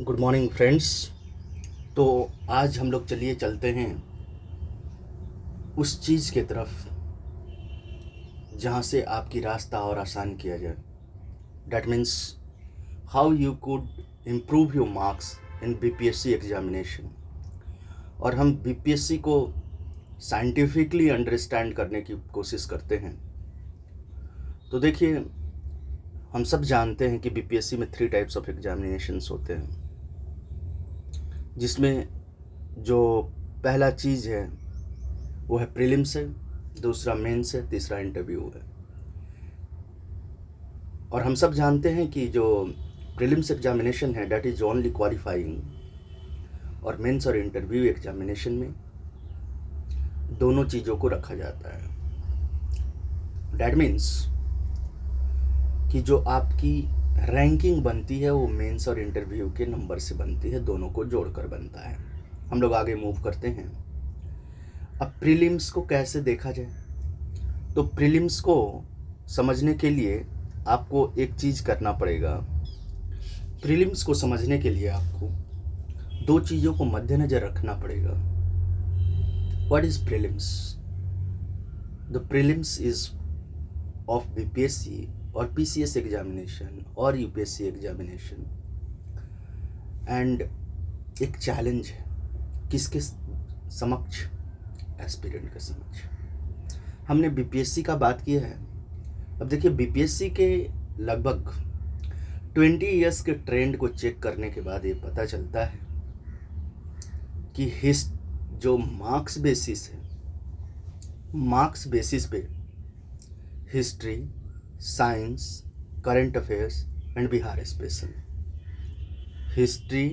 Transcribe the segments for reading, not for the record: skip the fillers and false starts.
Good morning friends. तो आज हम लोग चलिए चलते हैं उस चीज़ की तरफ जहाँ से आपकी रास्ता और आसान किया जाए। That means how you could improve your marks in BPSC examination. और हम बीपीएससी को साइंटिफिकली अंडरस्टैंड करने की कोशिश करते हैं। तो देखिए, हम सब जानते हैं कि बीपीएससी में 3 टाइप्स ऑफ एग्जामिनेशंस होते हैं, जिसमें जो पहला चीज़ है वो है प्रीलिम्स है, दूसरा मेंस है, तीसरा इंटरव्यू है। और हम सब जानते हैं कि जो प्रीलिम्स एग्जामिनेशन है डैट इज़ ओनली क्वालिफाइंग, और मेंस और इंटरव्यू एग्जामिनेशन में दोनों चीज़ों को रखा जाता है। डैट मीन्स कि जो आपकी रैंकिंग बनती है वो मेंस और इंटरव्यू के नंबर से बनती है, दोनों को जोड़कर बनता है। हम लोग आगे मूव करते हैं। अब प्रीलिम्स को कैसे देखा जाए? तो प्रीलिम्स को समझने के लिए आपको एक चीज़ करना पड़ेगा। प्रीलिम्स को समझने के लिए आपको 2 चीज़ों को मद्देनज़र रखना पड़ेगा। What is prelims? The prelims is of BPSC और पीसीएस एग्जामिनेशन और यूपीएससी एग्जामिनेशन, एंड एक चैलेंज है किसके समक्ष? एस्पिरेंट के समक्ष। हमने बीपीएससी का बात किया है। अब देखिए, बीपीएससी के लगभग 20 इयर्स के ट्रेंड को चेक करने के बाद ये पता चलता है कि जो मार्क्स बेसिस है, मार्क्स बेसिस पे history, science, current affairs and Bihar special, history,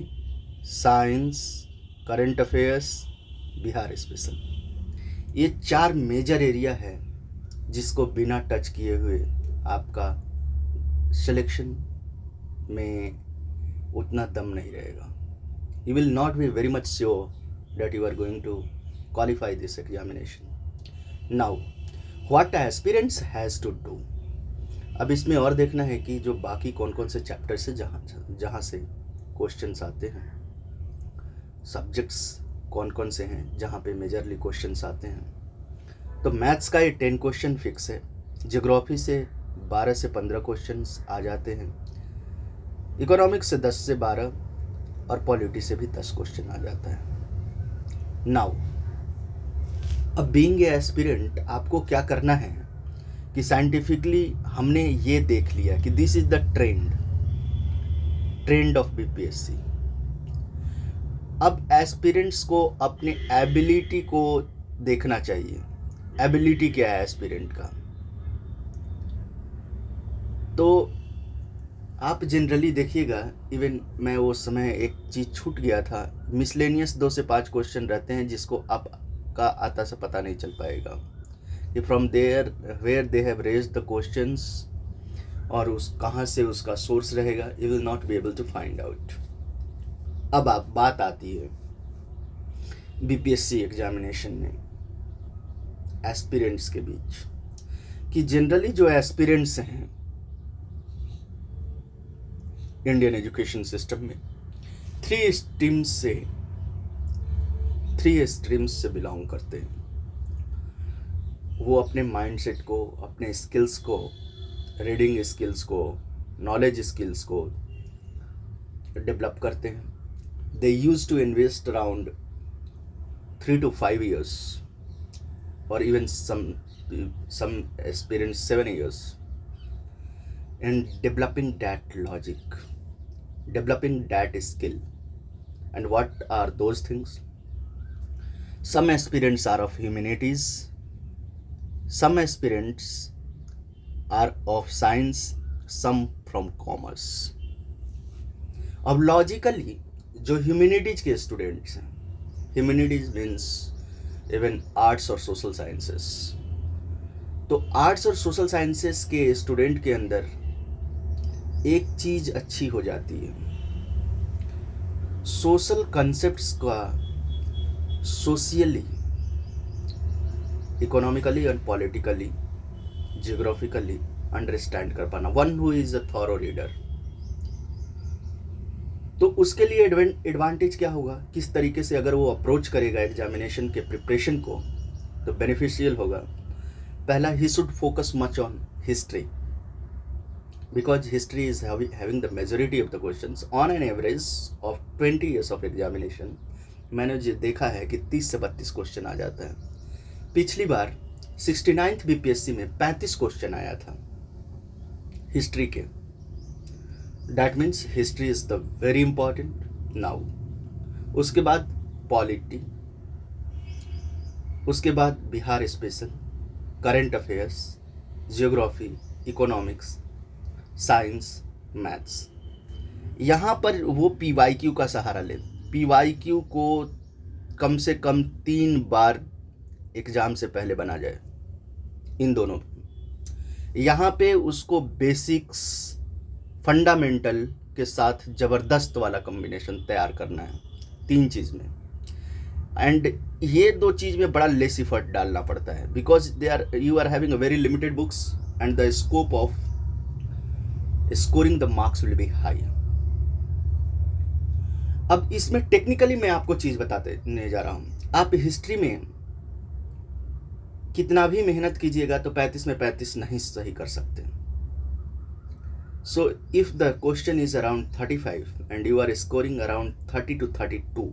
science, current affairs, Bihar special, ये 4 मेजर एरिया है जिसको बिना टच किए हुए आपका सिलेक्शन में उतना दम नहीं रहेगा। You will not be very much sure that you are going to qualify this examination. Now what aspirants has to do. अब इसमें और देखना है कि जो बाकी कौन कौन से चैप्टर से जहाँ से क्वेश्चंस आते हैं, सब्जेक्ट्स कौन कौन से हैं जहाँ पे मेजरली क्वेश्चंस आते हैं। तो मैथ्स का ये 10 क्वेश्चन फिक्स है, ज्योग्राफी से 12 से 15 क्वेश्चंस आ जाते हैं, इकोनॉमिक्स से 10 से 12 और पॉलिटी से भी 10 क्वेश्चन आ जाता है। नाउ अब बीइंग ए एस्पिरेंट आपको क्या करना है कि साइंटिफिकली हमने ये देख लिया कि this is the trend of BPSC. अब एस्पिरेंट्स को अपने एबिलिटी को देखना चाहिए। एबिलिटी क्या है एस्पिरेंट का? तो आप जनरली देखिएगा, इवन मैं वो समय एक चीज़ छूट गया था, मिसलेनियस 2 से 5 क्वेश्चन रहते हैं जिसको आपका आता से पता नहीं चल पाएगा कि from there where they have raised the questions, और उस कहाँ से उसका सोर्स रहेगा, you will not be able to find out. अब आप बात आती है बीपीएससी एग्जामिनेशन में एस्पिरेंट्स के बीच कि जनरली जो एस्पिरेंट्स हैं इंडियन एजुकेशन सिस्टम में 3 स्ट्रीम्स से बिलोंग करते हैं। वो अपने माइंडसेट को, अपने स्किल्स को, रीडिंग स्किल्स को, नॉलेज स्किल्स को डेवलप करते हैं। They use to invest around 3 to 5 years or even some experience 7 years in developing that logic, developing that skill. And what are those things? Some aspirants are of humanities, some aspirants are of science, some from commerce. अब logically जो humanities के students हैं, humanities means even arts और social sciences, तो arts और social sciences के student के अंदर एक चीज़ अच्छी हो जाती है, सोशल कॉन्सेप्ट्स का socially, economically and politically, geographically understand कर पाना। One who is a thorough reader तो उसके लिए एडवांटेज क्या होगा, किस तरीके से अगर वो अप्रोच करेगा एग्जामिनेशन के प्रिपरेशन को तो बेनिफिशियल होगा। पहला, he should focus much on history because history is having the majority of the questions on an average of 20 years of examination। मैंने जो देखा है कि 30 से 32 क्वेश्चन आ जाता है। पिछली बार 69th बीपीएससी में 35 क्वेश्चन आया था हिस्ट्री के। That means history is the very important now. उसके बाद पॉलिटी, उसके बाद Bihar special, current affairs, geography, economics, science, maths. यहाँ पर वो PYQ का सहारा ले। PYQ को कम से कम 3 बार एग्ज़ाम से पहले बना जाए इन दोनों। यहाँ पे उसको बेसिक्स, फंडामेंटल के साथ ज़बरदस्त वाला कॉम्बिनेशन तैयार करना है 3 चीज़ में। एंड ये 2 चीज़ में बड़ा लेस इफर्ट डालना पड़ता है because you are having a very limited books and the scope of scoring the marks will be high. अब इसमें टेक्निकली मैं आपको चीज बताने जा रहा हूं। आप हिस्ट्री में कितना भी मेहनत कीजिएगा तो 35 में 35 नहीं सही कर सकते। So if the question is around 35 and you are scoring around 30 to 32,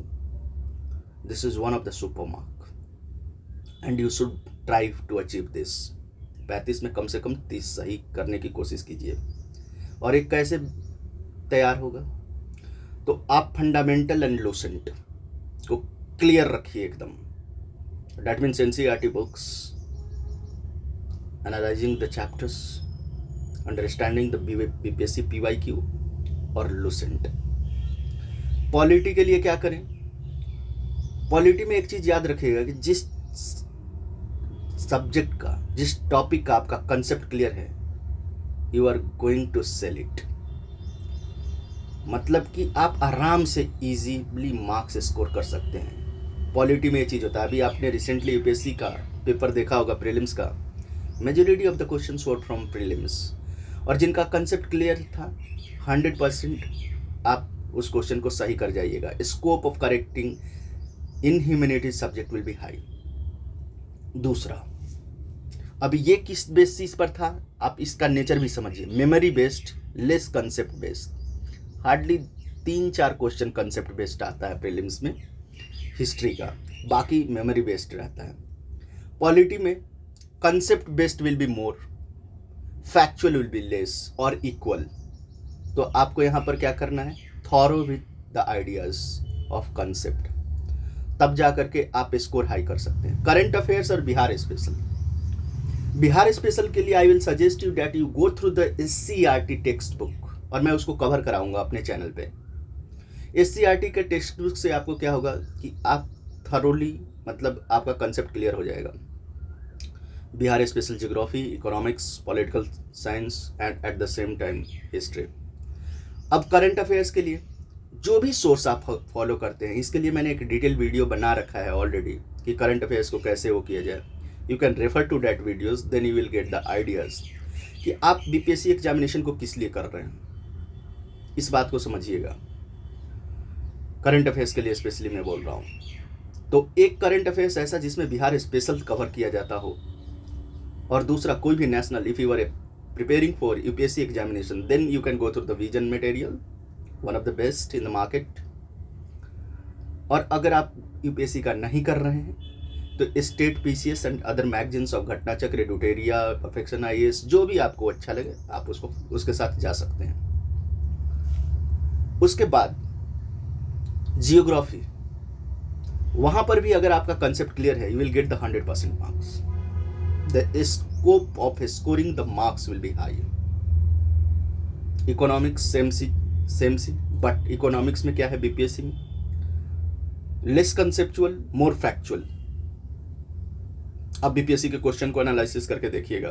this is one of the super mark and you should try to achieve this. 35 में कम से कम 30 सही करने की कोशिश कीजिए। और एक कैसे तैयार होगा, तो आप फंडामेंटल एंड लूसेंट को क्लियर रखिए एकदम। That means NCERT books, analysing the chapters, understanding the BPSC PYQ और लूसेंट। पॉलिटी के लिए क्या करें, पॉलिटी में एक चीज याद रखिएगा कि जिस सब्जेक्ट का, जिस टॉपिक का आपका कंसेप्ट क्लियर है, you are going to sell it. मतलब कि आप आराम से इजीली मार्क्स स्कोर कर सकते हैं। पॉलिटी में ये चीज़ होता है। अभी आपने रिसेंटली यूपीएससी का पेपर देखा होगा, प्रीलिम्स का। Majority of the questions were from prelims, और जिनका कंसेप्ट क्लियर था 100% आप उस क्वेश्चन को सही कर जाइएगा। Scope of correcting in humanities subject will be high. दूसरा, अब ये किस बेसिस पर था, आप इसका नेचर भी समझिए। Memory based, less concept based. Hardly 3-4 question concept based आता है प्रीलिम्स में हिस्ट्री का, बाकी मेमोरी बेस्ड रहता है। पॉलिटी में concept based will be more, factual will be less और इक्वल। तो आपको यहाँ पर क्या करना है, thorough with the ideas of concept, तब जा करके आप स्कोर हाई कर सकते हैं। करंट अफेयर्स और बिहार स्पेशल। बिहार स्पेशल के लिए I will suggest you that you go through the SCERT text book, और मैं उसको कवर कराऊंगा अपने चैनल पे। SCERT के टेक्स्ट बुक से आपको क्या होगा कि आप थरोली, मतलब आपका कंसेप्ट क्लियर हो जाएगा। Bihar special geography, economics, political science and at the same time history. अब करंट अफेयर्स के लिए जो भी सोर्स आप फॉलो करते हैं, इसके लिए मैंने एक डिटेल वीडियो बना रखा है ऑलरेडी कि करंट अफेयर्स को कैसे वो किया जाए। You can refer to that videos, then you will get the ideas कि आप BPSC एग्जामिनेशन को किस लिए कर रहे हैं। इस बात को समझिएगा। करंट अफेयर्स के लिए स्पेशली मैं बोल रहा हूँ। तो एक करंट अफेयर्स ऐसा जिसमें बिहार स्पेशल कवर किया जाता हो, और दूसरा कोई भी national. If you are preparing for UPSC examination, then you can go through the vision material, one of the best in the market. और अगर आप UPSC का नहीं कर रहे हैं तो state PCS and other magazines of घटना चक्र, एडुटेरिया, परफेक्शन IAS, जो भी आपको अच्छा लगे आप उसके साथ जा सकते हैं। उसके बाद जियोग्राफी, वहां पर भी अगर आपका कंसेप्ट क्लियर है, you will get the 100% marks. The scope of scoring the marks will be high. Economics same see, but economics में क्या है BPSC में, लेस कंसेप्चुअल, मोर फैक्चुअल। अब BPSC के क्वेश्चन को एनालिसिस करके देखिएगा।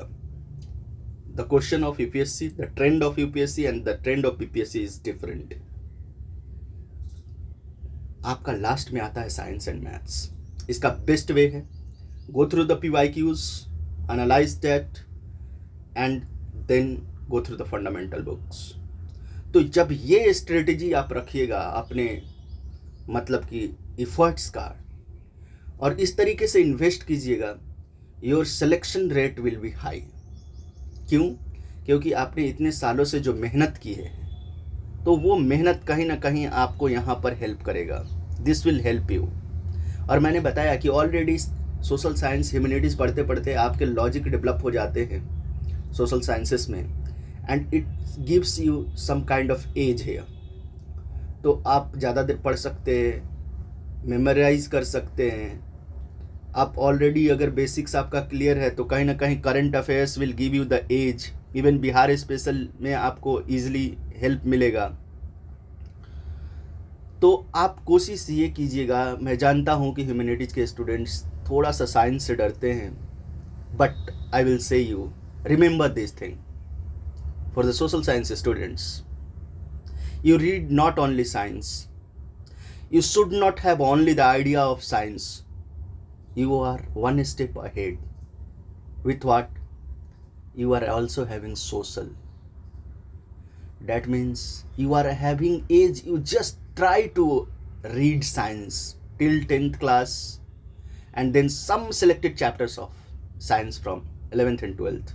The question of UPSC, the trend of UPSC and the trend of BPSC is different. आपका लास्ट में आता है साइंस एंड मैथ्स। इसका बेस्ट वे है, go through the PYQs, analyse that and then go through the fundamental books. तो जब ये strategy आप रखिएगा अपने मतलब कि इफ़र्ट्स का और इस तरीके से इन्वेस्ट कीजिएगा, your selection rate will be high. क्यों? क्योंकि आपने इतने सालों से जो मेहनत की है, तो वो मेहनत कहीं ना कहीं आपको यहाँ पर हेल्प करेगा। This will help you. और मैंने बताया कि ऑलरेडी सोशल साइंस ह्यूमैनिटीज़ पढ़ते पढ़ते आपके लॉजिक डेवलप हो जाते हैं सोशल साइंसेस में, and it gives you some kind of edge here. तो आप ज़्यादा देर पढ़ सकते हैं, मेमोराइज कर सकते हैं। आप ऑलरेडी अगर बेसिक्स आपका क्लियर है तो कहीं ना कहीं current affairs will give you the edge. Even Bihar special में आपको ईजिली हेल्प मिलेगा। तो आप कोशिश ये कीजिएगा, मैं जानता हूँ कि ह्यूमैनिटीज़ के स्टूडेंट्स थोड़ा सा साइंस से डरते हैं, but I will say you remember this thing for the social science students. You read not only science. You should not have only the idea of science. You are one step ahead. With what? You are also having social. That means you are having age. You just try to read science till 10th class and then some selected chapters of science from 11th and 12th.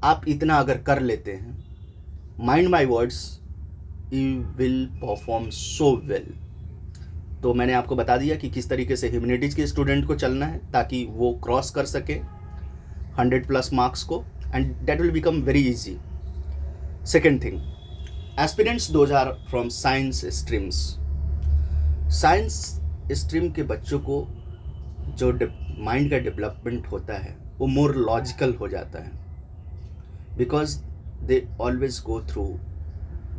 आप इतना अगर कर लेते हैं, mind my words, you will perform so well। तो मैंने आपको बता दिया कि किस तरीके से ह्यूमैनिटीज़ के स्टूडेंट को चलना है ताकि वो क्रॉस कर सके 100+ मार्क्स को, and that will become very easy. Second thing, aspirants those are from science streams. Science stream के बच्चों को जो माइंड का डेवलपमेंट होता है वो मोर लॉजिकल हो जाता है, because they always go through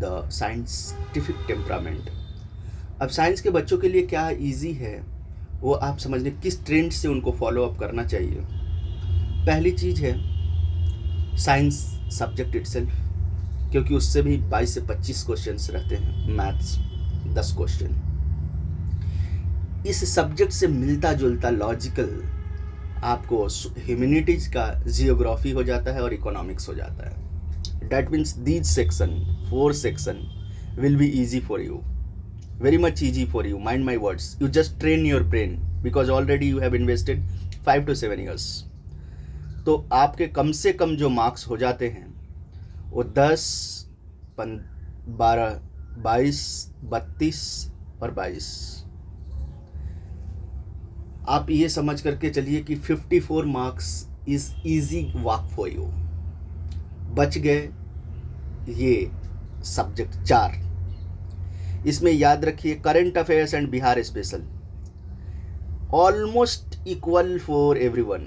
the scientific temperament. अब साइंस के बच्चों के लिए क्या इजी है वो आप समझ लें, किस ट्रेंड से उनको फॉलो अप करना चाहिए। पहली चीज़ है साइंस सब्जेक्ट इटसेल्फ, क्योंकि उससे भी 22 से 25 क्वेश्चंस रहते हैं, मैथ्स 10 क्वेश्चन। इस सब्जेक्ट से मिलता जुलता लॉजिकल आपको ह्यूमैनिटीज़ का जियोग्राफी हो जाता है और इकोनॉमिक्स हो जाता है। That means these 4 section will be easy for you, very much easy for you. Mind my words. You just train your brain because already you have invested 5 to 7 years. तो आपके कम से कम जो मार्क्स हो जाते हैं वो 10, 12, 22, 32 और 22। आप ये समझ करके चलिए कि 54 marks is easy walk for you. बच गए ये सब्जेक्ट 4। इसमें याद रखिए current affairs and Bihar special almost equal for everyone,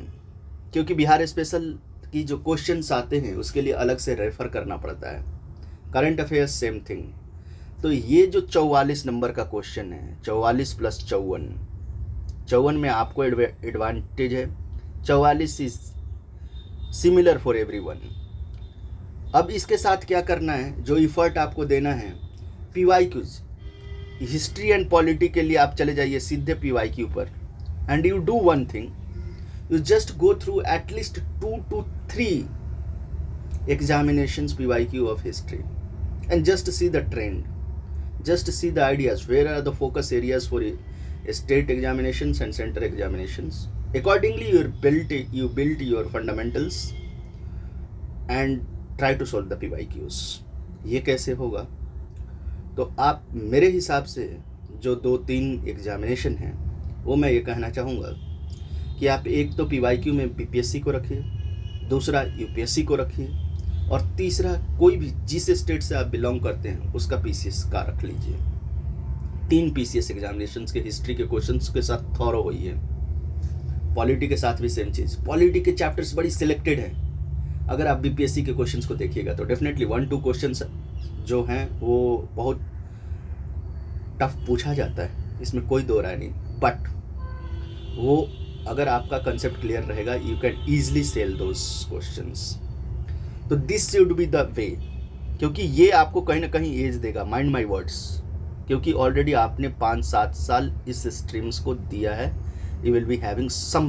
क्योंकि बिहार स्पेशल की जो क्वेश्चंस आते हैं उसके लिए अलग से रेफर करना पड़ता है। Current affairs same thing. तो ये जो 44 नंबर का क्वेश्चन है, 44 + 54, 54 में आपको एडवांटेज है, 44 इज सिमिलर फॉर एवरीवन। अब इसके साथ क्या करना है, जो इफ़र्ट आपको देना है, PYQs, हिस्ट्री एंड पॉलिटी के लिए आप चले जाइए सीधे PYQ पर, and you do one thing, you just go through at least 2 to 3 examinations PYQ of history and just see the trend, just see the ideas, where are the focus areas for state examinations and centre examinations. Accordingly you build your fundamentals and try to solve the PYQs। ये कैसे होगा? तो आप मेरे हिसाब से जो 2-3 examination हैं वो मैं ये कहना चाहूँगा कि आप एक तो PYQ में BPSC को रखिए, दूसरा UPSC को रखिए, और तीसरा कोई भी जिस स्टेट से आप बिलोंग करते हैं उसका PCS का रख लीजिए। 3 PCS एग्जामिनेशंस के हिस्ट्री के क्वेश्चंस के साथ थॉरो होइए। पॉलिटी के साथ भी सेम चीज़, पॉलिटी के चैप्टर्स बड़ी सिलेक्टेड हैं। अगर आप BPSC के क्वेश्चंस को देखिएगा तो डेफिनेटली 1-2 क्वेश्चंस जो हैं वो बहुत टफ पूछा जाता है, इसमें कोई दो राय नहीं, बट वो अगर आपका कंसेप्ट क्लियर रहेगा you can easily sell those questions. तो this should be the way, क्योंकि ये आपको कहीं ना कहीं एज देगा। माइंड माई वर्ड्स, क्योंकि ऑलरेडी आपने 5-7 साल इस स्ट्रीम्स को दिया है। You will be having some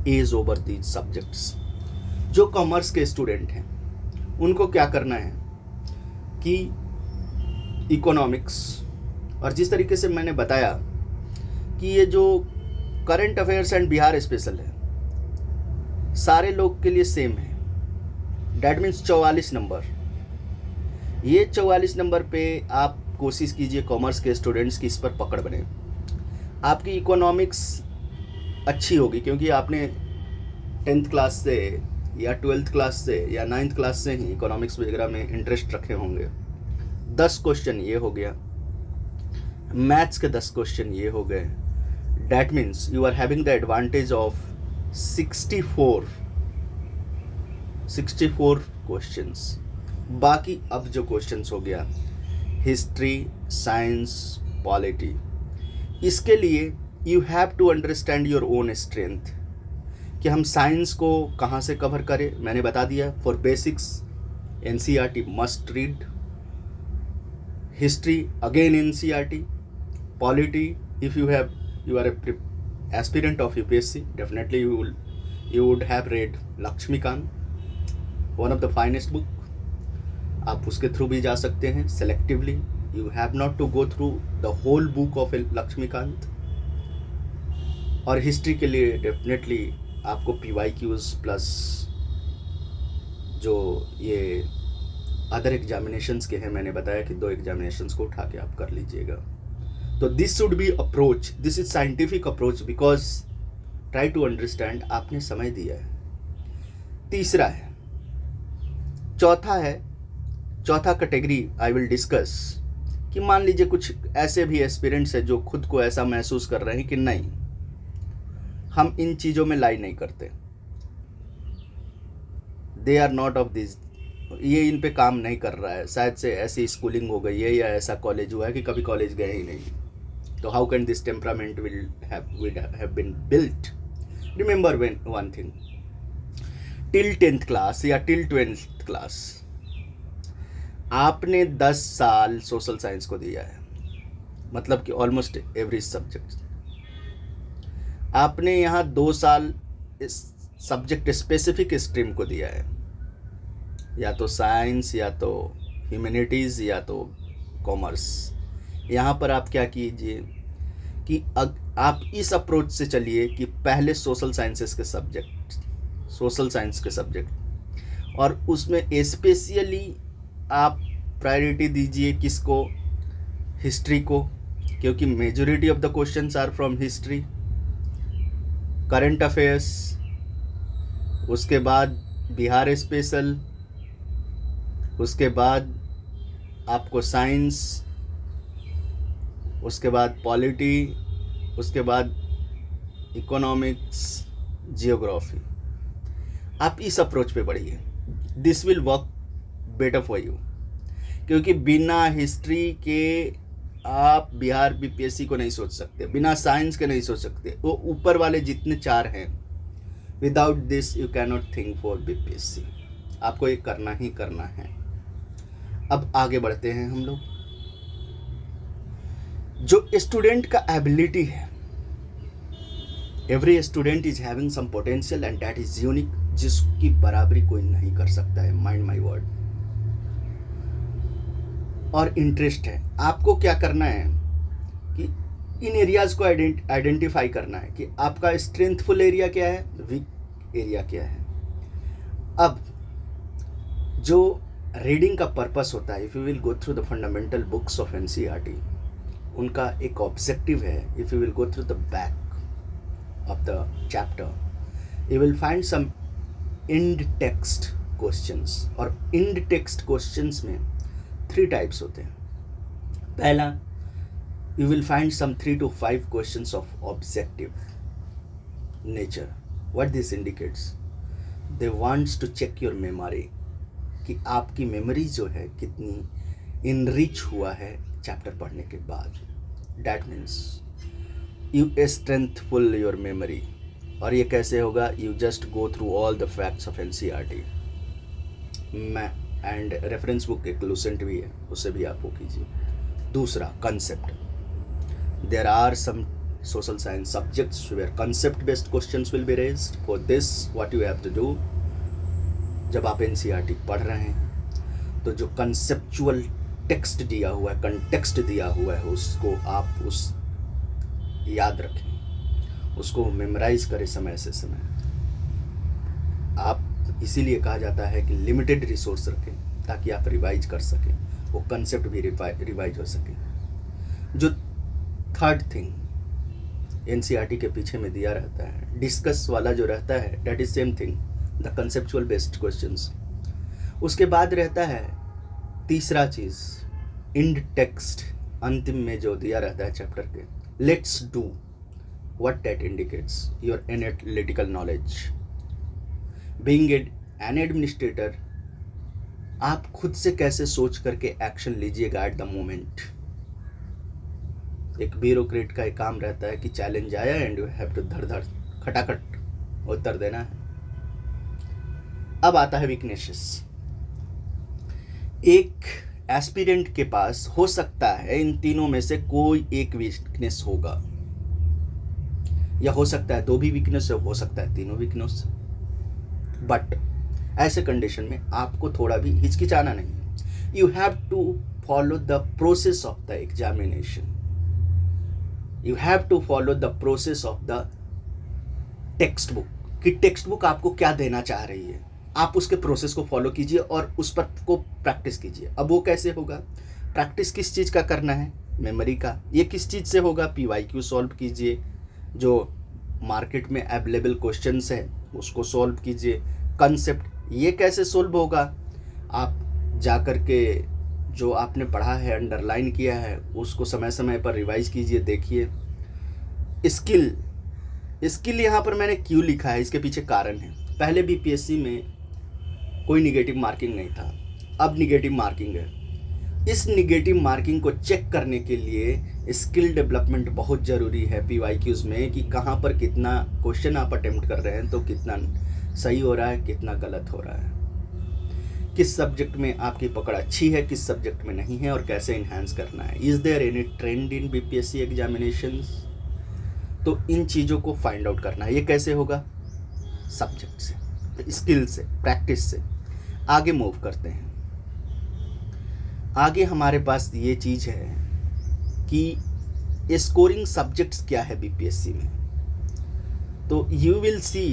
edge over these subjects. जो कॉमर्स के स्टूडेंट हैं उनको क्या करना है, कि इकोनॉमिक्स, और जिस तरीके से मैंने बताया कि ये जो current affairs and Bihar special है सारे लोग के लिए सेम है, डैट मीन्स 44 नंबर। ये 44 नंबर पे आप कोशिश कीजिए कॉमर्स के स्टूडेंट्स की इस पर पकड़ बने। आपकी इकोनॉमिक्स अच्छी होगी क्योंकि आपने 10th क्लास से या 12th क्लास से या 9th क्लास से ही इकोनॉमिक्स वगैरह में इंटरेस्ट रखे होंगे। 10 क्वेश्चन ये हो गया, मैथ्स के 10 क्वेश्चन ये हो गए, that means you are having the advantage of 64 questions. बाकी अब जो क्वेश्चंस हो गया हिस्ट्री, साइंस, पॉलिटी, इसके लिए you have to understand your own strength कि हम साइंस को कहाँ से कवर करें। मैंने बता दिया for basics NCERT must read, history again NCERT, polity if you are a aspirant of UPSC, definitely you would have read Lakshmikant, one of the finest book. आप उसके थ्रू भी जा सकते हैं selectively. You have not to go through the whole book of Lakshmikant. और history के लिए definitely आपको PYQs प्लस जो ये अदर एग्जामिनेशंस के हैं, मैंने बताया कि 2 एग्जामिनेशंस को उठा के आप कर लीजिएगा। तो this should be approach, this is scientific approach because try to understand, आपने समय दिया है। तीसरा है, चौथा कैटेगरी आई विल डिस्कस कि मान लीजिए कुछ ऐसे भी एस्पिरेंट्स हैं जो खुद को ऐसा महसूस कर रहे हैं कि नहीं हम इन चीज़ों में लाई नहीं करते, they are not of this, ये इन पे काम नहीं कर रहा है, शायद से ऐसी स्कूलिंग हो गई है या ऐसा कॉलेज हुआ है कि कभी कॉलेज गए ही नहीं। तो how can this temperament will have been built? Remember one thing, till 10th class या टिल 12th क्लास आपने 10 साल सोशल साइंस को दिया है, मतलब कि ऑलमोस्ट एवरी सब्जेक्ट। आपने यहाँ 2 साल इस सब्जेक्ट स्पेसिफिक स्ट्रीम को दिया है, या तो साइंस या तो ह्यूमैनिटीज़ या तो कॉमर्स। यहाँ पर आप क्या कीजिए कि आप इस अप्रोच से चलिए कि पहले सोशल साइंस के सब्जेक्ट और उसमें स्पेशली आप प्रायोरिटी दीजिए किसको, हिस्ट्री को, क्योंकि majority of the questions are from history. Current affairs, उसके बाद बिहार स्पेशल, उसके बाद आपको साइंस, उसके बाद पॉलिटी, उसके बाद इकोनॉमिक्स, जियोग्राफी। आप इस अप्रोच पे बढ़िए, this will work better for you, क्योंकि बिना हिस्ट्री के आप बिहार BPSC को नहीं सोच सकते, बिना साइंस के नहीं सोच सकते। वो ऊपर वाले जितने 4 हैं, without this you can not think for BPSC। आपको ये करना ही करना है। अब आगे बढ़ते हैं हम लोग। जो स्टूडेंट का एबिलिटी है, every student is having some potential and that is unique, जिसकी बराबरी कोई नहीं कर सकता है, माइंड माई वर्ड। और इंटरेस्ट है, आपको क्या करना है कि इन एरियाज को आइडेंटिफाई करना है कि आपका स्ट्रेंथफुल एरिया क्या है, वीक एरिया क्या है। अब जो रीडिंग का पर्पस होता है, if you will go through the fundamental books of NCERT, उनका एक ऑब्जेक्टिव है, if you will go through the back of the chapter, you will find some end text questions. और इंड टेक्स्ट क्वेश्चंस में 3 types होते हैं। पहला, you will find some 3 to 5 questions of objective nature. What this indicates, they wants to check your memory, कि आपकी memory जो है कितनी इनरिच हुआ है चैप्टर पढ़ने के बाद। That means you strengthful your memory. और ये कैसे होगा, you just go through all the facts of NCERT। And reference book एक लूसेंट भी है, उससे भी आप वो कीजिए। दूसरा, concept. There are some social science subjects where concept based questions will be raised. For this what you have to do, जब आप NCERT पढ़ रहे हैं तो जो कंसेप्चुअल टेक्स्ट दिया हुआ है, कंटेक्स्ट दिया हुआ है, उसको आप याद रखें, उसको मेमोराइज करें समय से समय। आप इसीलिए कहा जाता है कि लिमिटेड रिसोर्स रखें ताकि आप रिवाइज कर सकें, वो कंसेप्ट भी रिवाइज हो सके। जो थर्ड थिंग एनसीईआरटी के पीछे में दिया रहता है, डिस्कस वाला जो रहता है, that is same thing, the conceptual based questions. उसके बाद रहता है तीसरा चीज़, इंड टेक्स्ट, अंतिम में जो दिया रहता है चैप्टर के, let's do what that indicates your analytical knowledge. Being an administrator, आप खुद से कैसे सोच करके एक्शन लीजिएगा एट द मोमेंट। एक ब्यूरोक्रेट का एक काम रहता है कि चैलेंज आया एंड यू हैव टू धड़ धड़ खटाखट उत्तर देना है। अब आता है वीकनेसेस। एक एस्पिरेंट के पास हो सकता है इन तीनों में से कोई एक वीकनेस होगा, या हो सकता है दो भी वीकनेस हो सकता है तीनों वीकनेस। बट ऐसे कंडीशन में आपको थोड़ा भी हिचकिचाना नहीं है। You have to follow the process of the examination, you have to follow the process of the text book, कि टेक्स्ट बुक आपको क्या देना चाह रही है, आप उसके प्रोसेस को फॉलो कीजिए और उस पर को प्रैक्टिस कीजिए। अब वो कैसे होगा? प्रैक्टिस किस चीज़ का करना है? मेमोरी का। ये किस चीज़ से होगा? PYQ सॉल्व कीजिए, जो मार्केट में अवेलेबल क्वेश्चंस है उसको सॉल्व कीजिए। कंसेप्ट ये कैसे सॉल्व होगा? आप जा कर के जो आपने पढ़ा है, अंडरलाइन किया है, उसको समय समय पर रिवाइज कीजिए, देखिए। स्किल यहाँ पर मैंने क्यों लिखा है, इसके पीछे कारण है। पहले BPSC में कोई निगेटिव मार्किंग नहीं था, अब निगेटिव मार्किंग है। इस निगेटिव मार्किंग को चेक करने के लिए स्किल डेवलपमेंट बहुत ज़रूरी है PYQs में, कि कहाँ पर कितना क्वेश्चन आप अटेम्प्ट कर रहे हैं तो कितना सही हो रहा है, कितना गलत हो रहा है, किस सब्जेक्ट में आपकी पकड़ अच्छी है, किस सब्जेक्ट में नहीं है, और कैसे इन्हांस करना है। Is there any trend in BPSC examinations? तो इन चीज़ों को फाइंड आउट करना है। ये कैसे होगा? सब्जेक्ट से, स्किल से, प्रैक्टिस से। आगे मूव करते हैं। आगे हमारे पास ये चीज़ है कि स्कोरिंग सब्जेक्ट्स क्या है BPSC में। तो यू विल सी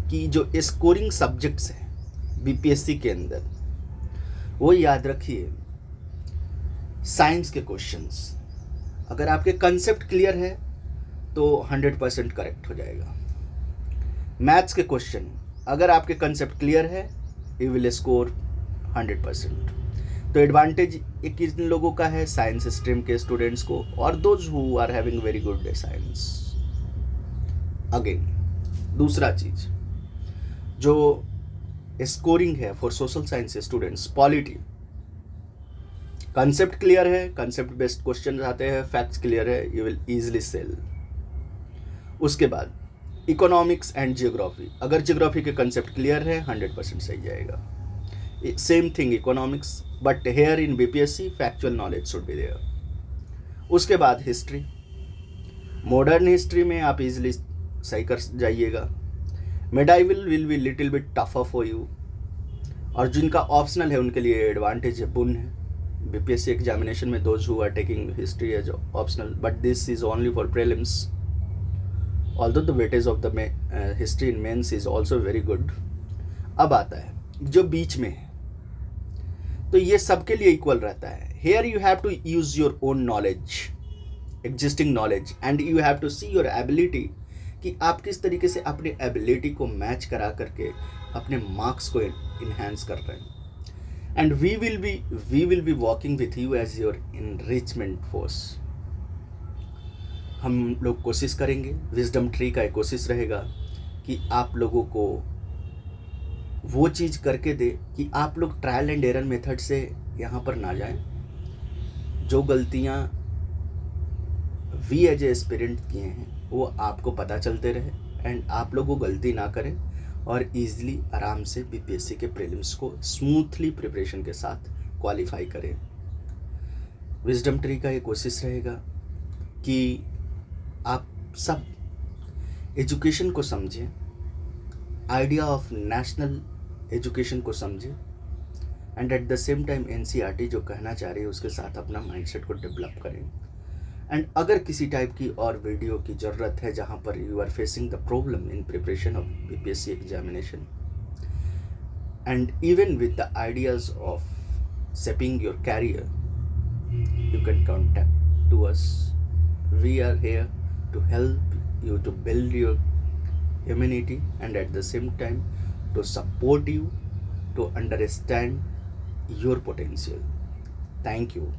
कि जो स्कोरिंग सब्जेक्ट्स हैं BPSC के अंदर, वो याद रखिए, साइंस के क्वेश्चंस, अगर आपके कंसेप्ट क्लियर है तो 100% करेक्ट हो जाएगा। मैथ्स के क्वेश्चन, अगर आपके कंसेप्ट क्लियर है, यू विल स्कोर 100%। तो एडवांटेज एक किन लोगों का है? साइंस स्ट्रीम के स्टूडेंट्स को, और those who are having very good science. Again दूसरा चीज जो स्कोरिंग है for social science students, polity, concept clear है, कंसेप्ट बेस्ड क्वेश्चन आते हैं, फैक्ट्स क्लियर है, यू विल इजीली सेल। उसके बाद इकोनॉमिक्स एंड जियोग्राफी, अगर जियोग्राफी के कंसेप्ट क्लियर है 100% सही जाएगा। Same thing economics, but here in BPSC factual knowledge should be there. उसके बाद हिस्ट्री, मॉडर्न हिस्ट्री में आप इजीली सही कर जाइएगा। Medieval will be little bit tougher for you, और जिनका ऑप्शनल है उनके लिए एडवांटेज है, बुन है। BPSC एग्जामिनेशन में those who are taking history as optional, but this is only for prelims, although the weightage of the history in mains is also very good. अब आता है जो बीच में है, तो ये सबके लिए इक्वल रहता है। Here you have to use your own knowledge, existing knowledge, and you have to see your ability, कि आप किस तरीके से अपनी एबिलिटी को मैच करा करके अपने मार्क्स को इन्हांस कर रहे हैं। And we will be walking with you as your enrichment force. हम लोग कोशिश करेंगे, विजडम ट्री का एक कोशिश रहेगा कि आप लोगों को वो चीज़ करके दे कि आप लोग ट्रायल एंड एरर मेथड से यहाँ पर ना जाएं। जो गलतियाँ वी एज ए एस्पिरेंट किए हैं वो आपको पता चलते रहे, एंड आप लोग वो गलती ना करें, और ईज़िली आराम से BPSC के प्रीलिम्स को स्मूथली प्रिपरेशन के साथ क्वालिफाई करें। विजडम ट्री का ये कोशिश रहेगा कि आप सब एजुकेशन को समझें, आइडिया ऑफ नेशनल एजुकेशन को समझें, and at the same time NCERT जो कहना चाह रही है उसके साथ अपना माइंडसेट को डेवलप करें। एंड अगर किसी टाइप की और वीडियो की ज़रूरत है जहाँ पर you are facing the problem in preparation of BPSC examination and even with the ideas of shaping your career, you can contact to us. We are here to help you to build your humanity and at the same time to support you to understand your potential. Thank you.